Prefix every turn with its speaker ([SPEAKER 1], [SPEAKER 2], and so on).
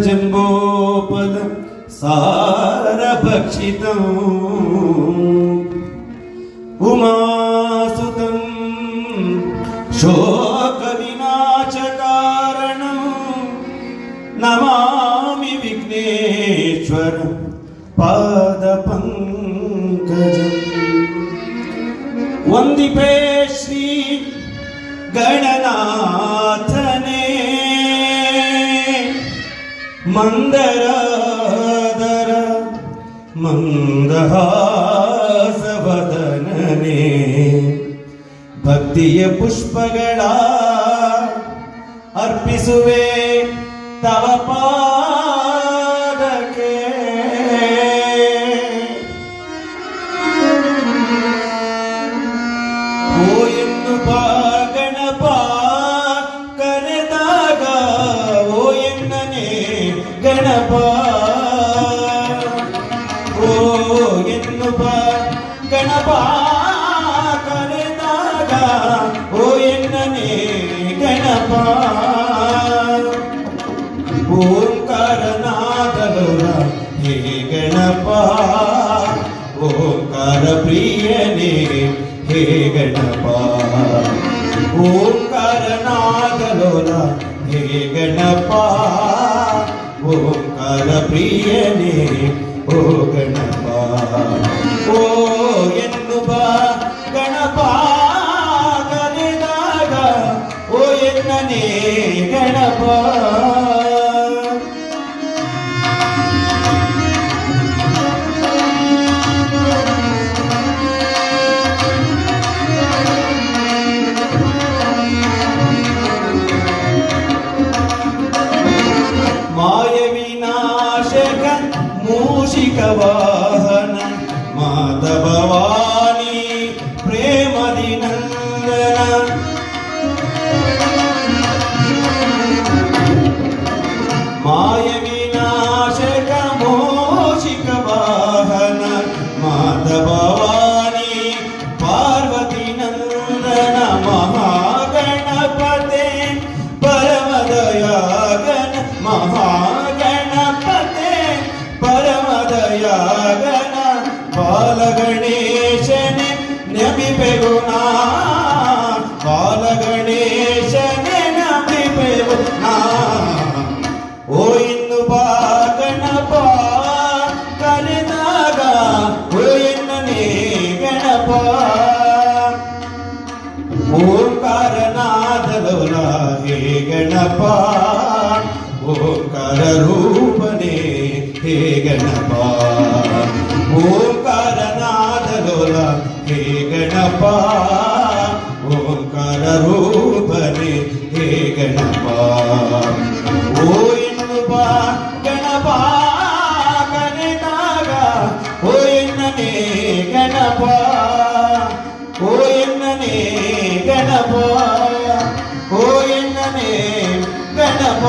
[SPEAKER 1] कपित्तजम्बोपद सारभक्षितम् उमासुतं शोकविनाशकारणं नमामि विघ्नेश्वर पादपङ्कजम् वन्दिपे श्री गणनाथने मंदरादर ಮಂದಹಾಸವದನನೆ ಭಕ್ತಿಯ ಪುಷ್ಪಗಳ ಅರ್ಪಿಸುವೆ ತವ ಪಾದಕ್ಕೆ ಓ ಎನ್ನುವ ಗಣಪ ಕರೆದಾಗ ಓ ಎನ್ನನೆ ಗಣಪ ಓ ಎನ್ನುವ ಗಣಪ ಕರೆದಾಗ ಓ ಎನ್ನನೆ ಗಣಪ ಓಂಕಾರನಾದಲೋರ ಹೇ ಗಣಪ ಓಂಕಾರ ಪ್ರಿಯನೇ ಹೇ ಗಣಪ ಓಂಕಾರನಾದಲೋರ ಹೇ ಗಣಪ ಓಂಕಾರ ಪ್ರಿಯನೇ ಓ ಗಣಪ ಓ ಎನ್ನುವ ಗಣಪ ಕರೆದಾಗ ಓ ಎನ್ನನೇ ಗಣಪ ಮಾಯವಿನಾಶಕ ಮೂಷಿಕ ವಾಹನ ಮಾತಾ ಭವಾನಿ ಪ್ರೇಮದಿ ನಂದನ ಮಾಯವಿನಾಶಕ ಮೂಷಿಕ ವಾಹನ ಮಾತಾ ಭವಾನಿ ಪಾರ್ವತಿ ನಂದನ ಮಹಾಗಣಪತೆ ಪರಮದಯಾಗನ ಮಹಾಗಣಪತೆ ಪರಮದಯಾಗನ ಬಾಲಗಣೇಶನೆ ನಮಿಪೆಗುನಾ ಬಾಲಗಣೇಶನೆ ನಮಿಪೆಗುನಾ ಓ ಎನ್ನುವ ಗಣಪ ಕರೆದಾಗ ಓ ಎನ್ನನೇ ಗಣಪ ಓಂಕಾರನಾದಲೋಲ ಹೇ ಗಣಪ ಓಂಕಾರ ರೂಪನೇ ಹೇ ಗಣಪ ಓಂಕಾರನಾದಲೋಲ ಹೇ ಗಣಪ ಓಂಕಾರ ರೂಪನೇ ಹೇ ಗಣಪ ಓ ಎನ್ನುವ ಗಣಪ ಕರೆದಾಗ ಓ ಎನ್ನನೇ ಗಣಪ ಓ ಎನ್ನನೇ ಗಣಪ ಓ ಎನ್ನನೇ ಗಣಪ